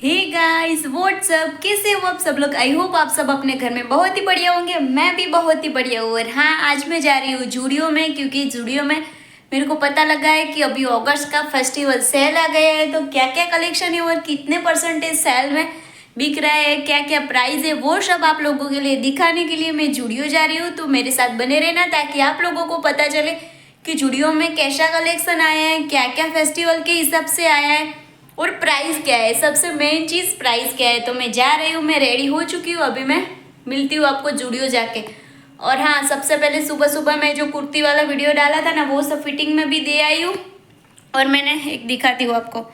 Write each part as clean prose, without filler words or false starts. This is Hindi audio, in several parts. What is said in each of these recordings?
हे गाइस व्हाट्सअप, कैसे हो आप सब लोग। आई होप आप सब अपने घर में बहुत ही बढ़िया होंगे। मैं भी बहुत ही बढ़िया हूँ। और हाँ, आज मैं जा रही हूँ जूडियो में, क्योंकि जूडियो में मेरे को पता लगा है कि अभी अगस्त का फेस्टिवल सेल आ गया है। तो क्या क्या कलेक्शन है और कितने परसेंटेज सेल में बिक रहा है, क्या क्या प्राइस है, वो सब आप लोगों के लिए दिखाने के लिए मैं जूडियो जा रही हूँ। तो मेरे साथ बने रहना ताकि आप लोगों को पता चले कि जूडियो में कैसा कलेक्शन आया है, क्या क्या फेस्टिवल के हिसाब से आया है और प्राइस क्या है। सबसे मेन चीज प्राइस क्या है। तो मैं जा रही हूँ, मैं रेडी हो चुकी हूँ, अभी मैं मिलती हूँ आपको जूडियो जाके। और हाँ, सबसे पहले सुबह सुबह मैं जो कुर्ती वाला वीडियो डाला था ना, वो सब फिटिंग में भी दे आई हूँ। और मैंने एक दिखाती हूँ आपको,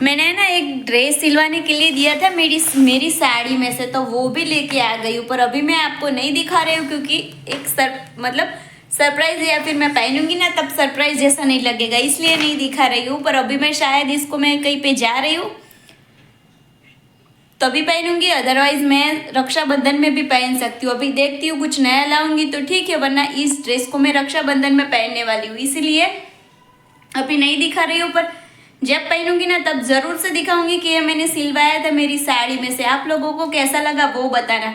मैंने ना एक ड्रेस सिलवाने के लिए दिया था मेरी साड़ी में से, तो वो भी लेके आ गई हूँ। पर अभी मैं आपको नहीं दिखा रही हूँ क्योंकि एक मतलब सरप्राइज है, या फिर मैं पहनूंगी ना तब सरप्राइज जैसा नहीं लगेगा, इसलिए नहीं दिखा रही हूँ। पर अभी मैं शायद इसको मैं कहीं पे जा रही हूँ तभी पहनूंगी, अदरवाइज मैं रक्षाबंधन में भी पहन सकती हूँ। अभी देखती हूँ कुछ नया लाऊंगी तो ठीक है, वरना इस ड्रेस को मैं रक्षाबंधन में पहनने वाली हूँ, इसीलिए अभी नहीं दिखा रही हूँ। पर जब पहनूंगी ना तब जरूर से दिखाऊंगी कि ये मैंने सिलवाया था मेरी साड़ी में से। आप लोगों को कैसा लगा वो बताना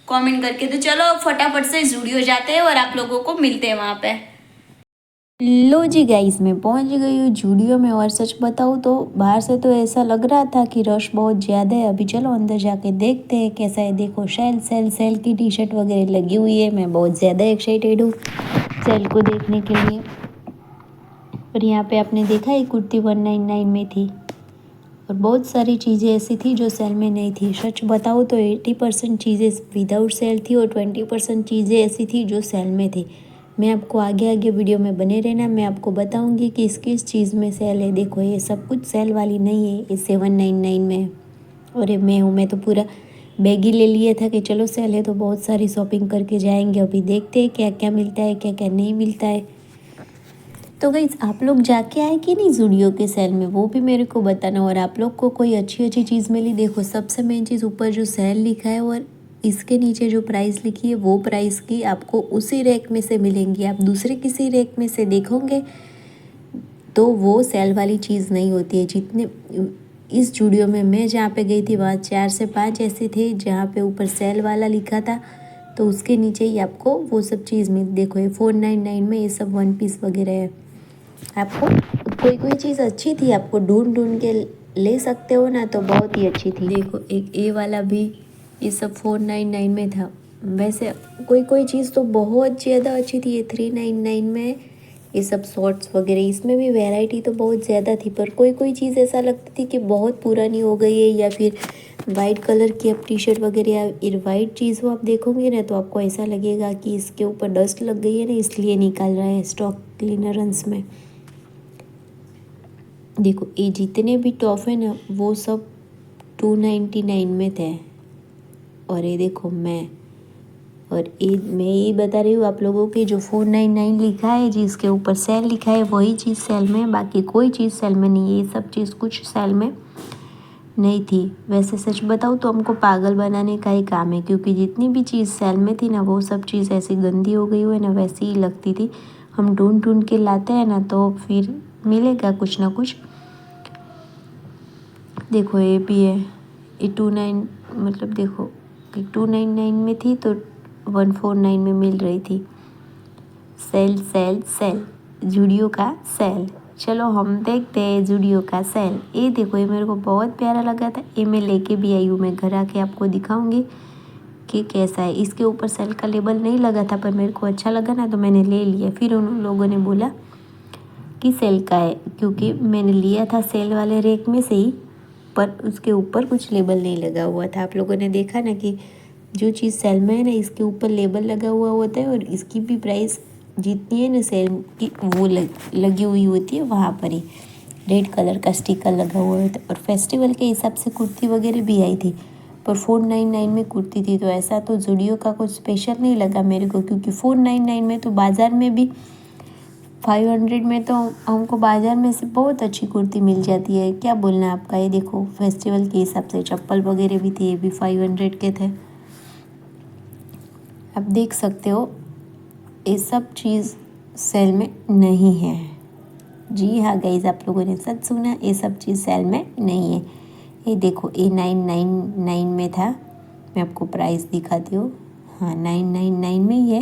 कमेंट करके। तो चलो फटाफट से जूडियो जाते हैं और आप लोगों को मिलते हैं वहाँ पे। लो जी गाइस, मैं पहुंच गई हूँ जूडियो में। और सच बताऊँ तो बाहर से तो ऐसा लग रहा था कि रश बहुत ज़्यादा है। अभी चलो अंदर जाके देखते हैं कैसा है। देखो सेल सेल सेल की टी शर्ट वगैरह लगी हुई है। मैं बहुत ज़्यादा एक्साइटेड हूँ सेल को देखने के लिए। और यहाँ पे आपने देखा है कुर्ती 199 में थी। और बहुत सारी चीज़ें ऐसी थी जो सेल में नहीं थी। सच बताऊँ तो 80% चीज़ें विदाउट सेल थी और 20% चीज़ें ऐसी थी जो सेल में थी। मैं आपको आगे आगे वीडियो में बने रहना, मैं आपको बताऊंगी कि किस चीज़ में सेल है। देखो ये सब कुछ सेल वाली नहीं है, ये 799 में है। और ये मैं तो पूरा बैग ही ले लिया था कि चलो सेल है तो बहुत सारी शॉपिंग करके जाएंगे। अभी देखते हैं क्या क्या मिलता है, क्या क्या नहीं मिलता है। तो गाइस, आप लोग जाके आए कि नहीं जूडियो के सेल में, वो भी मेरे को बताना। और आप लोग को कोई अच्छी अच्छी चीज़ मिली। देखो सबसे मेन चीज़, ऊपर जो सेल लिखा है और इसके नीचे जो प्राइस लिखी है वो प्राइस की आपको उसी रैक में से मिलेंगी। आप दूसरे किसी रैक में से देखोगे तो वो सेल वाली चीज़ नहीं होती है। जितने इस जूडियो में मैं जहाँ पे गई थी वहाँ 4 से 5 ऐसे थे जहाँ पे ऊपर सेल वाला लिखा था, तो उसके नीचे ही आपको वो सब चीज़ मिल। देखो ये 499 में ये सब 1 पीस वगैरह है। आपको कोई कोई चीज़ अच्छी थी, आपको ढूंढ ढूंढ के ले सकते हो ना, तो बहुत ही अच्छी थी। देखो एक ए वाला भी ये सब 499 में था। वैसे कोई कोई चीज़ तो बहुत ज़्यादा अच्छी थी। ये 399 में ये सब शॉर्ट्स वगैरह, इसमें भी वैरायटी तो बहुत ज़्यादा थी। पर कोई कोई चीज़ ऐसा लगती थी कि बहुत पुरानी हो गई है, या फिर वाइट कलर की अब टी शर्ट वगैरह या वाइट चीज़ वो आप देखोगे ना तो आपको ऐसा लगेगा कि इसके ऊपर डस्ट लग गई है ना, इसलिए निकाल रहा है स्टॉक क्लीनरेंस में। देखो ये जितने भी टॉप है ना वो सब 299 में थे। और ये देखो और ये मैं ये बता रही हूँ आप लोगों के, जो 499 लिखा है जिसके ऊपर सेल लिखा है वही चीज़ सेल में, बाकी कोई चीज़ सेल में नहीं है। ये सब चीज़ कुछ सेल में नहीं थी। वैसे सच बताऊँ तो हमको पागल बनाने का ही काम है, क्योंकि जितनी भी चीज़ सेल में थी ना वो सब चीज़ ऐसी गंदी हो गई हुई है ना, वैसी ही लगती थी। हम ढूंढ ढूंढ के लाते हैं ना तो फिर मिलेगा कुछ ना कुछ। देखो ये भी है, ये 29 मतलब देखो 299 में थी तो 149 में मिल रही थी। सेल सेल सेल, जूडियो का सेल। चलो हम देखते हैं जूडियो का सेल। ये देखो ये मेरे को बहुत प्यारा लगा था, ये मैं लेके भी आई हूँ। मैं घर आके आपको दिखाऊंगी कि कैसा है। इसके ऊपर सेल का लेबल नहीं लगा था पर मेरे को अच्छा लगा ना तो मैंने ले लिया। फिर उन लोगों ने बोला कि सेल का है, क्योंकि मैंने लिया था सेल वाले रेक में से ही, पर उसके ऊपर कुछ लेबल नहीं लगा हुआ था। आप लोगों ने देखा ना कि जो चीज़ सेल में है ना इसके ऊपर लेबल लगा हुआ होता है, और इसकी भी प्राइस जितनी है ना सेल की वो लगी हुई होती है वहाँ पर ही रेड कलर का स्टिकर लगा हुआ होता है। और फेस्टिवल के हिसाब से कुर्ती वगैरह भी आई थी, पर 499 में कुर्ती थी। तो ऐसा तो जूडियो का कुछ स्पेशल नहीं लगा मेरे को, क्योंकि 499 में तो बाज़ार में भी 500 में तो हमको बाज़ार में से बहुत अच्छी कुर्ती मिल जाती है। क्या बोलना है आपका। ये देखो फेस्टिवल के हिसाब से चप्पल वगैरह भी थी, ये भी 500 के थे। आप देख सकते हो ये सब चीज़ सेल में नहीं है। जी हाँ गाइज, आप लोगों ने सच सुना, ये सब चीज़ सेल में नहीं है। ये देखो, ये 999 में था। मैं आपको प्राइस दिखाती हूँ। हाँ, 999 में ही है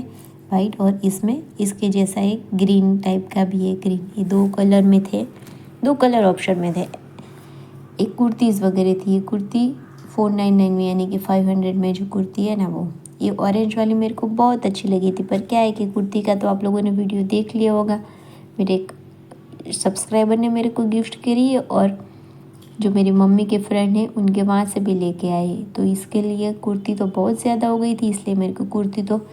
वाइट, और इसमें इसके जैसा एक ग्रीन टाइप का भी है। ग्रीन, ये 2 कलर में थे, 2 कलर ऑप्शन में थे। एक कुर्तीज़ वगैरह थी। ये कुर्ती 499 में, यानी कि 500 में जो कुर्ती है ना वो। ये ऑरेंज वाली मेरे को बहुत अच्छी लगी थी, पर क्या है कि कुर्ती का तो आप लोगों ने वीडियो देख लिया होगा। मेरे एक सब्सक्राइबर ने मेरे को गिफ्ट करी है, और जो मेरी मम्मी के फ्रेंड हैं उनके वहाँ से भी लेके आए। तो इसके लिए कुर्ती तो बहुत ज़्यादा हो गई थी, इसलिए मेरे को कुर्ती तो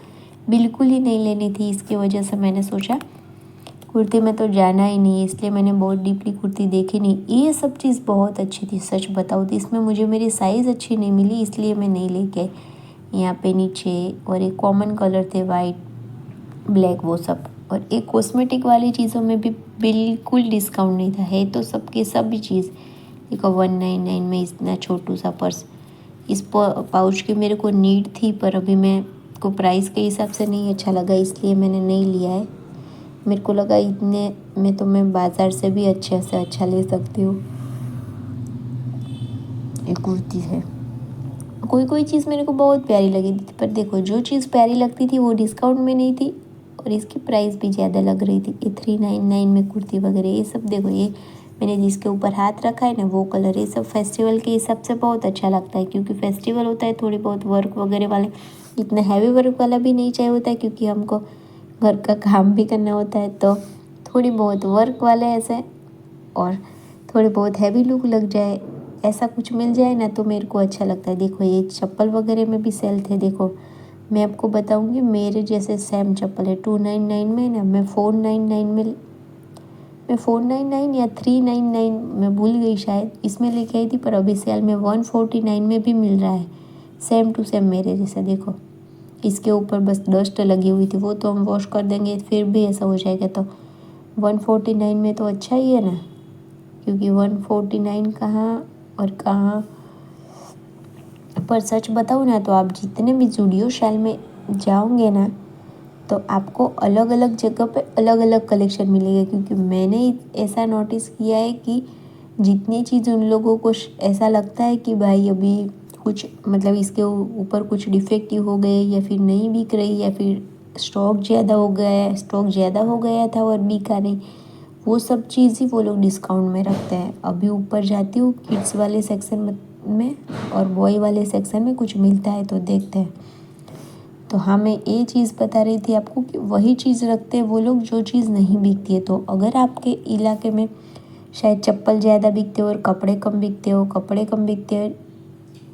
बिल्कुल ही नहीं लेनी थी। इसकी वजह से मैंने सोचा कुर्ती में तो जाना ही नहीं है, इसलिए मैंने बहुत डीपली कुर्ती देखी नहीं। ये सब चीज़ बहुत अच्छी थी, सच बताऊँ तो इसमें मुझे मेरी साइज़ अच्छी नहीं मिली, इसलिए मैं नहीं लेके आई। यहाँ पे नीचे और एक कॉमन कलर थे, वाइट ब्लैक, वो सब। और एक कॉस्मेटिक वाली चीज़ों में भी बिल्कुल डिस्काउंट नहीं था। है तो सबकी सभी चीज़। देखो 199 में इतना छोटू सा पर्स। इस पाउच की मेरे को नीड थी, पर अभी मैं को प्राइस के हिसाब से नहीं अच्छा लगा, इसलिए मैंने नहीं लिया है। मेरे को लगा इतने में तो मैं बाज़ार से भी अच्छे से अच्छा ले सकती हूँ। एक कुर्ती है, कोई कोई चीज़ मेरे को बहुत प्यारी लगी थी, पर देखो जो चीज़ प्यारी लगती थी वो डिस्काउंट में नहीं थी, और इसकी प्राइस भी ज़्यादा लग रही थी। ये 399 में कुर्ती वगैरह ये सब। देखो, ये मैंने जिसके ऊपर हाथ रखा है ना वो कलर, ये सब फेस्टिवल के हिसाब से बहुत अच्छा लगता है, क्योंकि फेस्टिवल होता है, थोड़ी बहुत वर्क वगैरह वाले, इतना हैवी वर्क वाला भी नहीं चाहिए होता है, क्योंकि हमको घर का काम भी करना होता है। तो थोड़ी बहुत वर्क वाले ऐसे, और थोड़ी बहुत हैवी लुक लग जाए, ऐसा कुछ मिल जाए ना तो मेरे को अच्छा लगता है। देखो, ये चप्पल वगैरह में भी सेल थे। देखो, मैं आपको बताऊंगी, मेरे जैसे सेम चप्पल है 299 में ना, मैं 499 या 399 मैं भूल गई शायद, इसमें लेके आई थी, पर अभी सेल में 149 में भी मिल रहा है, सेम टू सेम मेरे जैसा। देखो, इसके ऊपर बस डस्ट लगी हुई थी, वो तो हम वॉश कर देंगे फिर भी ऐसा हो जाएगा। तो 149 में तो अच्छा ही है ना, क्योंकि 149 कहाँ और कहाँ। पर सच बताऊँ ना तो आप जितने भी ज़ूडियो शैल में जाओगे ना, तो आपको अलग अलग जगह पे अलग अलग कलेक्शन मिलेगा, क्योंकि मैंने ऐसा नोटिस किया है कि जितनी चीज़ उन लोगों को ऐसा लगता है कि भाई अभी कुछ मतलब इसके ऊपर कुछ डिफेक्टिव हो गए, या फिर नहीं बिक रही, या फिर स्टॉक ज़्यादा हो गया है, स्टॉक ज़्यादा हो गया था और बिका नहीं, वो सब चीज़ ही वो लोग डिस्काउंट में रखते हैं। अभी ऊपर जाती हूँ किड्स वाले सेक्शन में, और बॉय वाले सेक्शन में कुछ मिलता है तो देखते हैं। तो हाँ, मैं ये चीज़ बता रही थी आपको कि वही चीज़ रखते हैं वो लोग जो चीज़ नहीं बिकती है। तो अगर आपके इलाके में शायद चप्पल ज़्यादा बिकते हो और कपड़े कम बिकते हो, कपड़े कम बिकते हो,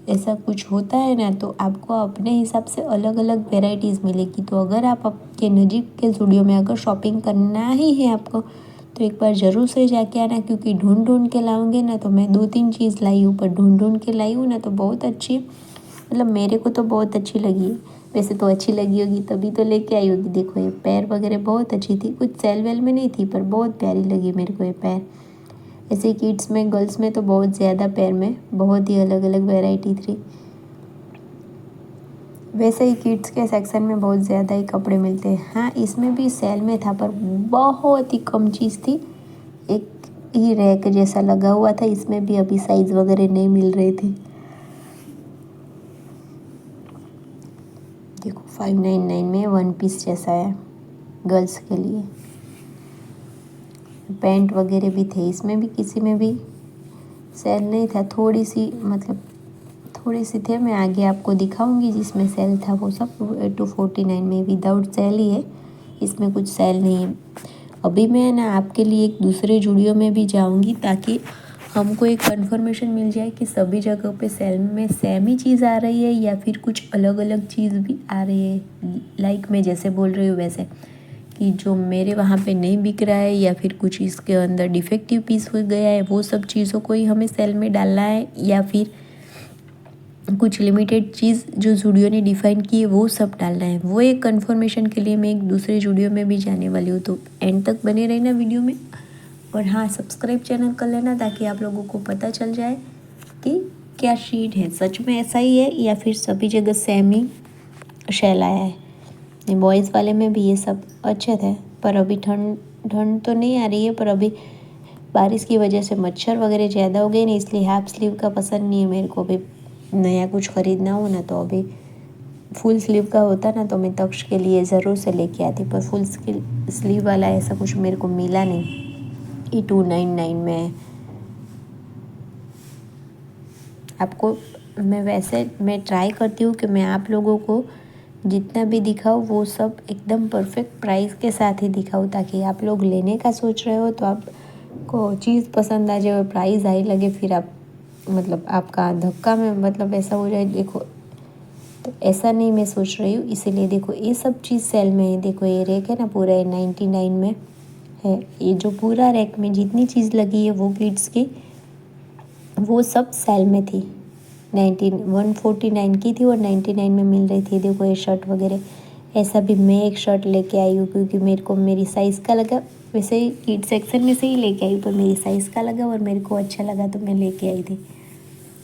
ऐसा कुछ होता है ना, तो आपको अपने हिसाब से अलग अलग वेराइटीज़ मिलेगी। तो अगर आप आपके नज़दीक के स्टूडियो में अगर शॉपिंग करना ही है आपको, तो एक बार ज़रूर से जाके आना, क्योंकि ढूंढ ढूंढ के लाऊंगे ना तो मैं 2-3 चीज़ लाई हूँ, पर ढूंढ ढूंढ के लाई हूँ ना तो बहुत अच्छी, मतलब मेरे को तो बहुत अच्छी लगी है। वैसे तो अच्छी लगी होगी तभी तो लेके आई होगी। देखो, ये पैर वगैरह बहुत अच्छी थी, कुछ सेल वेल में नहीं थी, पर बहुत प्यारी लगी मेरे को ये पैर। ऐसे किड्स में, गर्ल्स में तो बहुत ज़्यादा पैर में बहुत ही अलग अलग वैरायटी थी। वैसे ही किड्स के सेक्शन में बहुत ज़्यादा ही कपड़े मिलते हैं। हाँ, इसमें भी सेल में था, पर बहुत ही कम चीज़ थी, एक ही रैक जैसा लगा हुआ था, इसमें भी अभी साइज़ वगैरह नहीं मिल रहे थे। देखो 599 में 1 पीस जैसा है गर्ल्स के लिए। पैंट वगैरह भी थे, इसमें भी किसी में भी सेल नहीं था, थोड़ी सी मतलब थोड़ी सी थे। मैं आगे आपको दिखाऊंगी जिसमें सेल था, वो सब 249 में विदाउट सेल ही है, इसमें कुछ सेल नहीं है। अभी मैं ना आपके लिए एक दूसरे जूडियो में भी जाऊंगी, ताकि हमको एक कंफर्मेशन मिल जाए कि सभी जगह पे सेल में सेम ही चीज़ आ रही है, या फिर कुछ अलग अलग चीज़ भी आ रही है। लाइक मैं जैसे बोल रही हूँ वैसे, कि जो मेरे वहाँ पे नहीं बिक रहा है, या फिर कुछ इसके अंदर डिफेक्टिव पीस हो गया है, वो सब चीज़ों को ही हमें सेल में डालना है, या फिर कुछ लिमिटेड चीज़ जो जूडियो ने डिफ़ाइन की है वो सब डालना है। वो एक कंफर्मेशन के लिए मैं एक दूसरे जूडियो में भी जाने वाली हूँ। तो एंड तक बने रहना वीडियो में, और हाँ, सब्सक्राइब चैनल कर लेना, ताकि आप लोगों को पता चल जाए कि क्या शेड है, सच में ऐसा ही है या फिर सभी जगह सेम ही शेल आया है। बॉयज़ वाले में भी ये सब अच्छे थे, पर अभी ठंड ठंड तो नहीं आ रही है, पर अभी बारिश की वजह से मच्छर वगैरह ज़्यादा हो गए ना, इसलिए हाफ स्लीव का पसंद नहीं है मेरे को। अभी नया कुछ ख़रीदना हो ना तो अभी फुल स्लीव का होता ना तो मैं तक्ष के लिए ज़रूर से लेके आती, पर फुल स्लीव वाला ऐसा कुछ मेरे को मिला नहीं। ये 299 में है। आपको मैं ट्राई करती हूँ कि मैं आप लोगों को जितना भी दिखाऊँ वो सब एकदम परफेक्ट प्राइस के साथ ही दिखाऊँ, ताकि आप लोग लेने का सोच रहे हो तो आपको चीज़ पसंद आ जाए और प्राइस हाई लगे, फिर आप मतलब आपका धक्का में मतलब ऐसा हो जाए। देखो, तो ऐसा नहीं मैं सोच रही हूँ, इसीलिए देखो ये सब चीज़ सेल में है। देखो ये रैक है ना, पूरा 99 में है। ये जो पूरा रैक में जितनी चीज़ लगी है वो किड्स की, वो सब सेल में थी। 149 की थी और 99 में मिल रही थी। देखो ये शर्ट वगैरह। ऐसा भी मैं एक शर्ट लेके आई हूँ क्योंकि मेरे को मेरी साइज़ का लगा। वैसे ही किड सेक्शन में से ही लेके आई, पर मेरी साइज़ का लगा और मेरे को अच्छा लगा तो मैं लेके आई थी।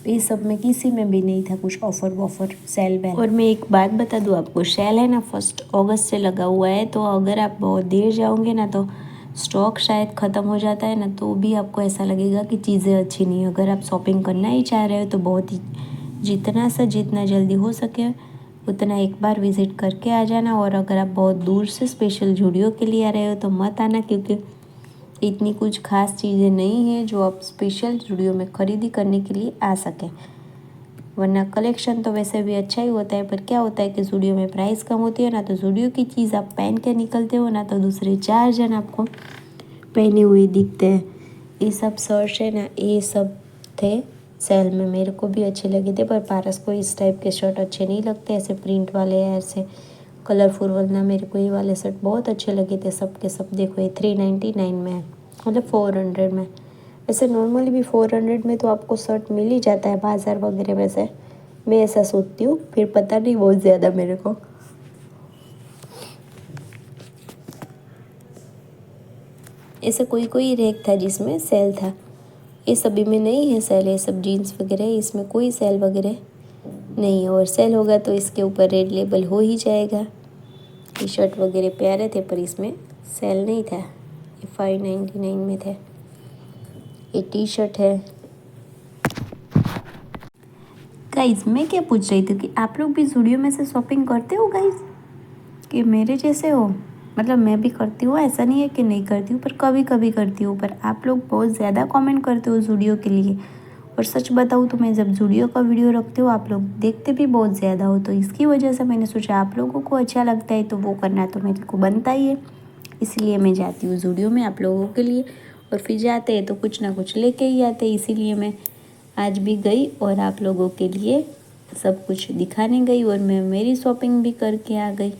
ये सब में किसी में भी नहीं था कुछ ऑफ़र वॉफर, सेल वेल। और मैं एक बात बता दूँ आपको, सेल है ना 1 अगस्त से लगा हुआ है, तो अगर आप बहुत देर जाओगे ना तो स्टॉक शायद ख़त्म हो जाता है ना, तो भी आपको ऐसा लगेगा कि चीज़ें अच्छी नहीं है। अगर आप शॉपिंग करना ही चाह रहे हो तो बहुत ही जितना जल्दी हो सके उतना एक बार विज़िट करके आ जाना। और अगर आप बहुत दूर से स्पेशल ज़ूडियो के लिए आ रहे हो तो मत आना, क्योंकि इतनी कुछ खास चीज़ें नहीं है जो आप स्पेशल ज़ूडियो में ख़रीदी करने के लिए आ सकें। वरना कलेक्शन तो वैसे भी अच्छा ही होता है, पर क्या होता है कि ज़ूडियो में प्राइस कम होती है ना, तो ज़ूडियो की चीज़ आप पहन के निकलते हो ना तो दूसरे 4 जन आपको पहने हुए दिखते हैं। ये सब शर्ट है ना, ये सब थे सेल में, मेरे को भी अच्छे लगे थे, पर पारस को इस टाइप के शर्ट अच्छे नहीं लगते, ऐसे प्रिंट वाले या ऐसे कलरफुल वाला। मेरे को ये वाले शर्ट बहुत अच्छे लगे थे सब के सब। देखो ये 399 में है, मतलब 400 में। वैसे नॉर्मली भी 400 में तो आपको शर्ट मिल ही जाता है बाज़ार वगैरह में से, मैं ऐसा सोचती हूँ। फिर पता नहीं बहुत ज़्यादा मेरे को। ऐसे कोई रैक था जिसमें सेल था, ये सभी में नहीं है सेल। ये सब जीन्स वगैरह है, इसमें कोई सेल वगैरह नहीं है। और सेल होगा तो इसके ऊपर रेड लेबल हो ही जाएगा। टी शर्ट वगैरह प्यारे थे, पर इसमें सेल नहीं था। ये 599 में थे। ये टी शर्ट है। गाइज मैं क्या पूछ रही थी कि आप लोग भी ज़ूडियो में से शॉपिंग करते हो गाइज, कि मेरे जैसे हो? मतलब मैं भी करती हूँ, ऐसा नहीं है कि नहीं करती हूँ, पर कभी कभी करती हूँ। पर आप लोग बहुत ज़्यादा कमेंट करते हो ज़ूडियो के लिए। और सच बताऊँ तो मैं जब ज़ूडियो का वीडियो रखती हूँ आप लोग देखते भी बहुत ज़्यादा हो, तो इसकी वजह से मैंने सोचा आप लोगों को अच्छा लगता है तो वो करना तो मेरे को बनता ही है। इसलिए मैं जाती हूँ ज़ूडियो में आप लोगों के लिए, और फिर जाते हैं तो कुछ ना कुछ लेके ही आते हैं। इसीलिए मैं आज भी गई और आप लोगों के लिए सब कुछ दिखाने गई, और मैं मेरी शॉपिंग भी करके आ गई।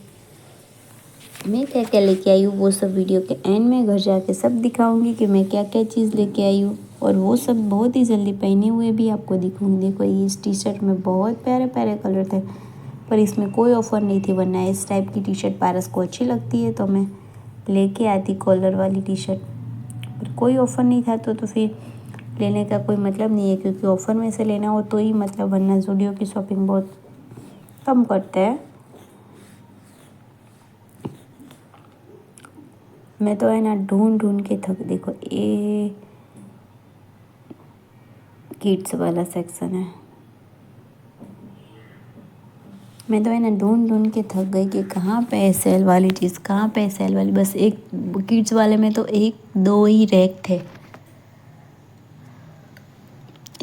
मैं क्या क्या लेके आई हूँ वो सब वीडियो के एंड में घर जाके सब दिखाऊंगी कि मैं क्या क्या चीज़ लेके आई हूँ, और वो सब बहुत ही जल्दी पहने हुए भी आपको दिखाऊंगी। देखो इस टी शर्ट में बहुत प्यारे प्यारे कलर थे, पर इसमें कोई ऑफ़र नहीं थी। वरना इस टाइप की टी शर्ट पारस को अच्छी लगती है तो मैं लेके आती कॉलर वाली टी शर्ट, पर कोई ऑफ़र नहीं था तो फिर लेने का कोई मतलब नहीं है, क्योंकि ऑफ़र में से लेना हो तो ही मतलब, वरना ज़ूडियो की शॉपिंग बहुत कम करते हैं। मैं तो है ना ढूंढ के थक। देखो ये किड्स वाला सेक्शन है, मैं तो है ना ढूंढ के थक गई कि कहाँ पे है सेल वाली चीज़, कहाँ पे है सेल वाली। बस एक किड्स वाले में तो 1-2 ही रैक थे।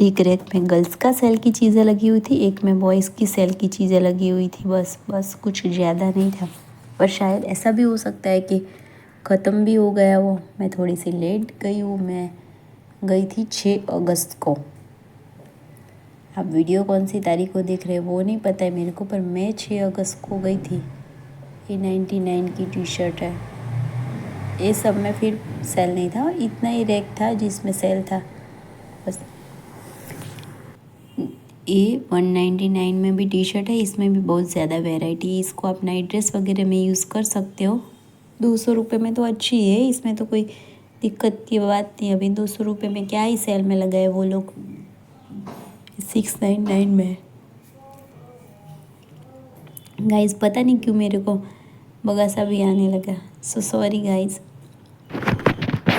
एक रैक में गर्ल्स का सेल की चीज़ें लगी हुई थी, एक में बॉयज़ की सेल की चीज़ें लगी हुई थी। बस कुछ ज़्यादा नहीं था। पर शायद ऐसा भी हो सकता है कि ख़त्म भी हो गया वो। मैं थोड़ी सी लेट गई हूँ, मैं गई थी 6 अगस्त को। आप वीडियो कौन सी तारीख को देख रहे हैं वो नहीं पता है मेरे को, पर मैं 6 अगस्त को गई थी। ये 99 की टी शर्ट है। ये सब में फिर सेल नहीं था, इतना ही रैक था जिसमें सेल था बस। ये 199 में भी टी शर्ट है, इसमें भी बहुत ज़्यादा वैरायटी है। इसको आप नाइट ड्रेस वगैरह में यूज़ कर सकते हो। 200 रुपये में तो अच्छी है, इसमें तो कोई दिक्कत की बात नहीं। अभी 200 रुपये में क्या ही सेल में लगाए वो लोग, 699 में। गाइस पता नहीं क्यों मेरे को बगासा भी आने लगा, so sorry guys.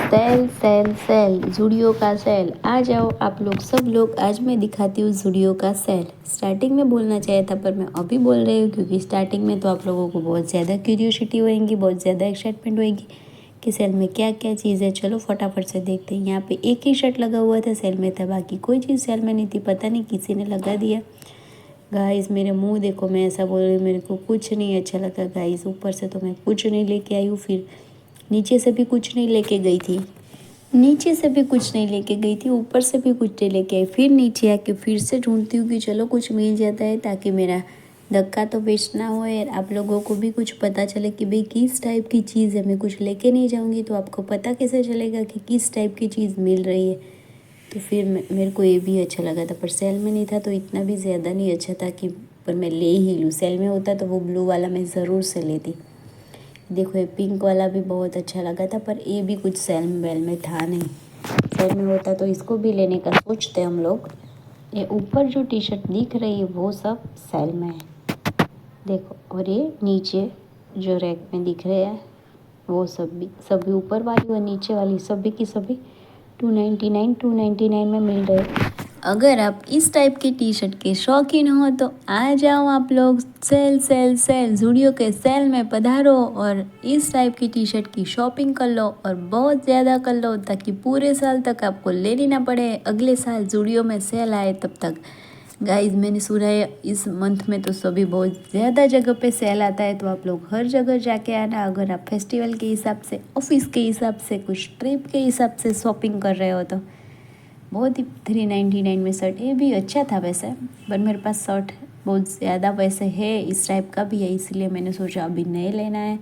Sale sale sale, Zudio का सेल। आ जाओ आप लोग, सब लोग, आज मैं दिखाती हूँ ज़ूडियो का सेल। स्टार्टिंग में बोलना चाहिए था पर मैं अभी बोल रही हूँ, क्योंकि स्टार्टिंग में तो आप लोगों को बहुत ज़्यादा क्यूरियोसिटी होएगी, बहुत ज़्यादा एक्साइटमेंट होएगी कि सेल में क्या क्या चीज़ है। चलो फटाफट से देखते हैं। यहाँ पे एक ही शर्ट लगा हुआ था, सेल में था, बाकी कोई चीज़ सेल में नहीं थी। पता नहीं किसी ने लगा दिया। गाइस मेरे मुंह देखो, मैं ऐसा बोल रही हूँ, मेरे को कुछ नहीं अच्छा लगा गाइस। ऊपर से तो मैं कुछ नहीं लेके आई हूँ, फिर नीचे से भी कुछ नहीं लेके गई थी, नीचे से भी कुछ नहीं लेके गई थी, ऊपर से भी कुछ नहीं लेके आई। फिर नीचे आके फिर से ढूंढती हूँ कि चलो कुछ मिल जाता है, ताकि मेरा धक्का तो वेस्ट ना हो और आप लोगों को भी कुछ पता चले कि भाई किस टाइप की चीज़ है। मैं कुछ लेके नहीं जाऊँगी तो आपको पता कैसे चलेगा कि किस टाइप की चीज़ मिल रही है। तो फिर मेरे को ये भी अच्छा लगा था, पर सेल में नहीं था तो इतना भी ज़्यादा नहीं अच्छा था कि पर मैं ले ही लूँ। सेल में होता तो वो ब्लू वाला मैं ज़रूर से लेती। देखो ये पिंक वाला भी बहुत अच्छा लगा था, पर ये भी कुछ सेल वेल में था नहीं। सेल में होता तो इसको भी लेने का सोचते हम लोग। ये ऊपर जो टी शर्ट दिख रही है वो सब सेल में है, देखो। और ये नीचे जो रैक में दिख रहे हैं वो सभी ऊपर वाली और नीचे वाली सभी की सभी 299 में मिल रहे हैं। अगर आप इस टाइप की टी शर्ट के शौकीन हो तो आ जाओ आप लोग, सेल सेल सेल, ज़ूडियो के सेल में पधारो और इस टाइप की टी शर्ट की शॉपिंग कर लो और बहुत ज़्यादा कर लो, ताकि पूरे साल तक आपको लेनी ना पड़े। अगले साल ज़ूडियो में सेल आए तब तक। गाइस मैंने सुना है इस मंथ में तो सभी बहुत ज़्यादा जगह पे सेल आता है, तो आप लोग हर जगह जाके आना। अगर आप फेस्टिवल के हिसाब से, ऑफिस के हिसाब से, कुछ ट्रिप के हिसाब से शॉपिंग कर रहे हो तो बहुत ही 399 में शर्ट, ये भी अच्छा था वैसे। पर मेरे पास शर्ट बहुत ज़्यादा वैसे है, इस टाइप का भी है, इसलिए मैंने सोचा अभी नहीं लेना है।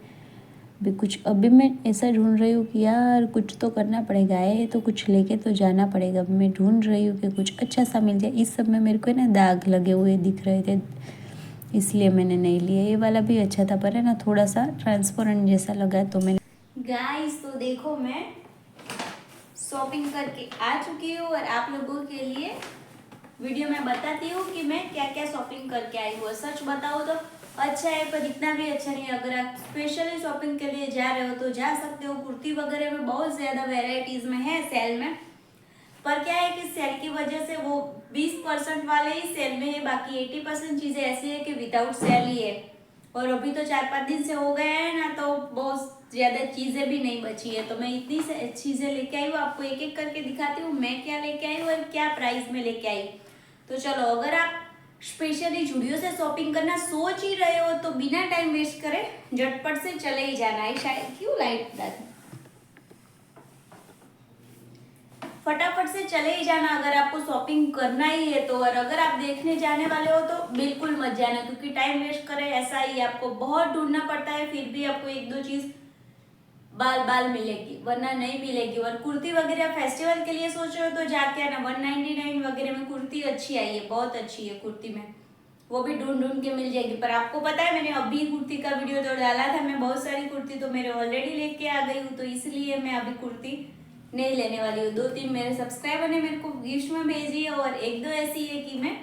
अभी मैं ऐसा ढूंढ रही हूँ कि यार कुछ तो करना पड़ेगा, ये तो कुछ लेके तो जाना पड़ेगा। अभी मैं ढूंढ रही हूँ कि कुछ अच्छा सा मिल जाए। इस सब में मेरे को ना दाग लगे हुए दिख रहे थे, इसलिए मैंने नहीं लिया। ये वाला भी अच्छा था, पर है ना थोड़ा सा ट्रांसपेरेंट जैसा लगा, तो मैंने। गाइस तो देखो मैं शॉपिंग करके आ चुकी हूँ और आप लोगों के लिए वीडियो में बताती हूँ कि मैं क्या क्या शॉपिंग करके आई हूँ। सच बताओ तो अच्छा है, पर इतना भी अच्छा नहीं है। अगर आप स्पेशली शॉपिंग के लिए जा रहे हो तो जा सकते हो। कुर्ती वगैरह में बहुत ज़्यादा वेराइटीज में है सेल में, पर क्या है कि सेल की वजह से वो 20% वाले ही सेल में है, बाकी 80% चीज़ें ऐसी है कि विदाउट सेल ही है। और अभी तो 4-5 दिन से हो गए हैं ना, तो बहुत ज़्यादा चीज़ें भी नहीं बची है। तो मैं इतनी चीज़ें लेके आई हूँ, आपको एक एक करके दिखाती हूँ मैं क्या लेके आई हूँ और क्या प्राइस में लेके आई। तो चलो, अगर आप स्पेशली ज़ूडियो से शॉपिंग करना सोच ही रहे हो तो बिना टाइम वेस्ट करे झटपट से चले ही जाना है। शायद क्यों लाइट दादी, फटाफट से चले ही जाना अगर आपको शॉपिंग करना ही है तो। और अगर आप देखने जाने वाले हो तो बिल्कुल मत जाना, क्योंकि टाइम वेस्ट करे ऐसा ही आपको बहुत ढूंढना पड़ता है, फिर भी आपको एक दो चीज बाल बाल मिलेगी, वरना नहीं मिलेगी। और कुर्ती वगैरह फेस्टिवल के लिए सोच रहे हो तो जाके आना। 199 वगैरह में कुर्ती अच्छी आई है, बहुत अच्छी है कुर्ती में, वो भी ढूंढ ढूंढ के मिल जाएगी। पर आपको पता है मैंने अभी कुर्ती का वीडियो तो डाला था, मैं बहुत सारी कुर्ती तो मेरे ऑलरेडी लेके आ गई हूँ, तो इसलिए मैं अभी कुर्ती नहीं लेने वाली हूँ। 2-3 मेरे सब्सक्राइबर ने मेरे को गिफ्ट में भेजी है, और 1-2 ऐसी है कि मैं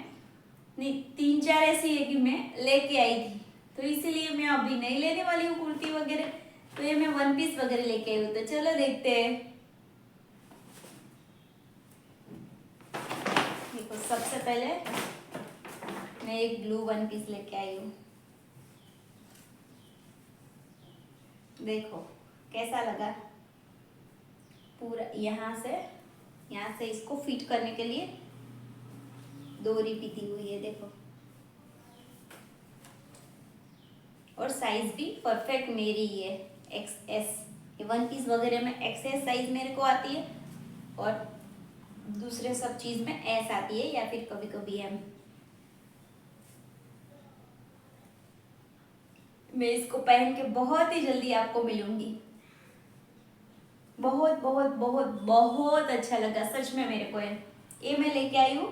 नहीं, 3-4 ऐसी है कि मैं लेके आई थी, तो इसीलिए मैं अभी नहीं लेने वाली हूँ कुर्ती वगैरह। तो ये मैं वन पीस वगैरह लेके आई हूँ, तो चलो देखते हैं। देखो सबसे पहले मैं एक ब्लू वन पीस लेके आई हूँ, देखो कैसा लगा। पूरा यहाँ से इसको फिट करने के लिए डोरी पीती हुई है, देखो। और साइज भी परफेक्ट मेरी ही है, XS। ये वन पीस वगैरह में XS साइज मेरे को आती है, और दूसरे सब चीज में S आती है, या फिर कभी कभी M। मैं इसको पहन के बहुत ही जल्दी आपको मिलूंगी। बहुत बहुत बहुत बहुत अच्छा लगा सच में मेरे को। ये मैं लेके आई हूँ,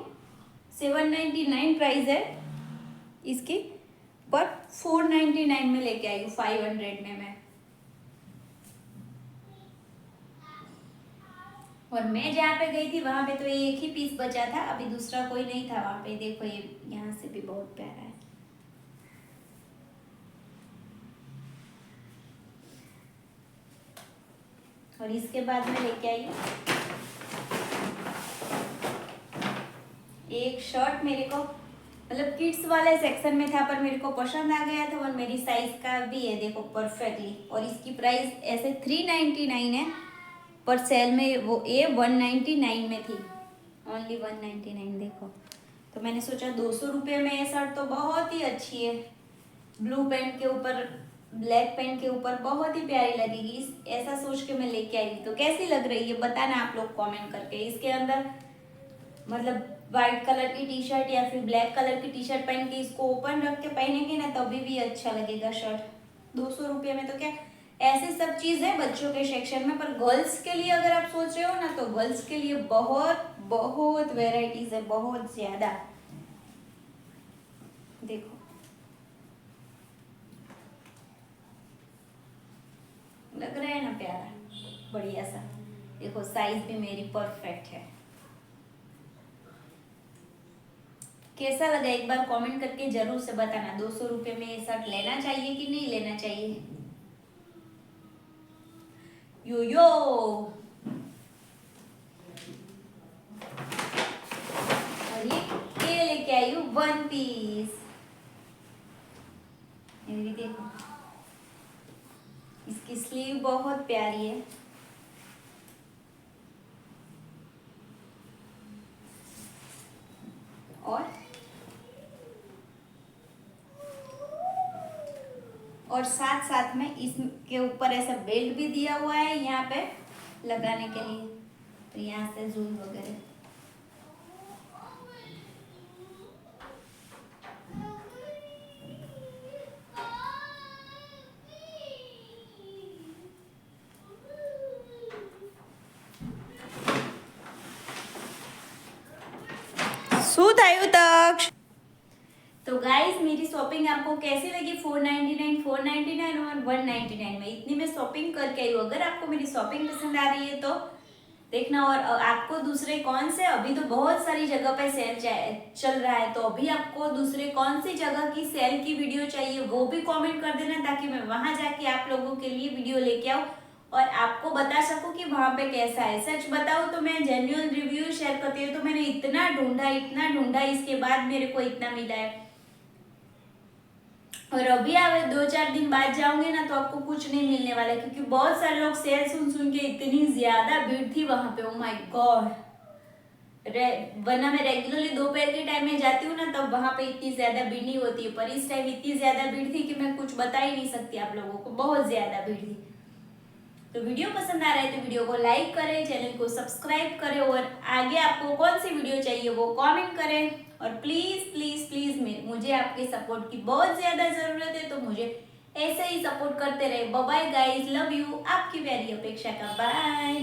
799 प्राइस है इसकी, पर 499 में लेके आई हूँ, 500 में मैं। और मैं जहाँ पे गई थी वहां पे तो ये एक ही पीस बचा था, अभी दूसरा कोई नहीं था वहां पे। देखो ये यहाँ से भी बहुत प्यारा है। और इसके बाद मैं लेके आई हूँ एक शर्ट। मेरे को मतलब किड्स वाले सेक्शन में था पर मेरे को पसंद आ गया था और मेरी साइज का भी है, देखो परफेक्टली। और इसकी प्राइस ऐसे 399 है पर सेल में वो 199 में थी, ओनली 199। देखो तो मैंने सोचा 200 रुपये में ये शर्ट तो बहुत ही अच्छी है, ब्लू पैंट के ऊपर ब्लैक पैंट के ऊपर बहुत ही प्यारी लगेगी। ऐसा सोच के मैं लेके आई। तो कैसी लग रही है बताना आप लोग कमेंट करके। इसके अंदर मतलब वाइट कलर की टी शर्ट या फिर ब्लैक कलर की टी शर्ट पहन के इसको ओपन रख के पहनेंगे ना तभी भी अच्छा लगेगा शर्ट। 200 रुपये में तो क्या ऐसे सब चीज़ है बच्चों के सेक्शन में, पर गर्ल्स के लिए अगर आप सोच रहे हो ना तो गर्ल्स के लिए बहुत बहुत वेराइटीज है, बहुत ज्यादा। देखो लग रहा है ना प्यारा, बढ़िया सा। देखो साइज भी मेरी परफेक्ट है। कैसा लगा एक बार कमेंट करके जरूर से बताना। 200 रुपये में ये शर्ट लेना चाहिए कि नहीं लेना चाहिए। यो यो और ये लेके आई हूँ वन पीस। ये भी देखो इसकी स्लीव बहुत प्यारी है। और साथ साथ में इसके ऊपर ऐसा बेल्ट भी दिया हुआ है यहाँ पे लगाने के लिए, तो यहाँ से जूम वगैरह। શું થયું તક્ષ? तो गाइस मेरी शॉपिंग आपको कैसी लगी? 499 और 199 में इतनी मैं शॉपिंग करके आई हूँ। अगर आपको मेरी शॉपिंग पसंद आ रही है तो देखना। और आपको दूसरे कौन से, अभी तो बहुत सारी जगह पे सेल चल रहा है, तो अभी आपको दूसरे कौन सी जगह की सेल की वीडियो चाहिए वो भी कमेंट कर देना, ताकि मैं वहां जाके आप लोगों के लिए वीडियो लेके आऊँ और आपको बता सकूं कि वहां पे कैसा है। सच बताऊं तो मैं जेन्युइन रिव्यू शेयर करती हूँ, तो मैंने इतना ढूंढा इसके बाद मेरे को इतना मिला है। और अभी आप 2-4 दिन बाद जाओगे ना तो आपको कुछ नहीं मिलने वाला, क्योंकि बहुत सारे लोग सेल सुन के इतनी ज्यादा भीड़ थी वहां पे। ओ माय गॉड, वरना मैं रेगुलरली दोपहर के टाइम में जाती हूँ ना तब वहां पे इतनी ज्यादा भीड़ नहीं होती है, पर इस टाइम इतनी ज्यादा भीड़ थी कि मैं कुछ बता ही नहीं सकती आप लोगों को, बहुत ज्यादा भीड़ थी। तो वीडियो पसंद आ रहा है तो वीडियो को लाइक करें, चैनल को सब्सक्राइब करें और आगे आपको कौन सी वीडियो चाहिए वो कमेंट करें। और प्लीज प्लीज प्लीज मुझे आपके सपोर्ट की बहुत ज्यादा जरूरत है, तो मुझे ऐसे ही सपोर्ट करते रहे। Bye bye guys, love you, आपकी प्यारी अपेक्षा का, बाय।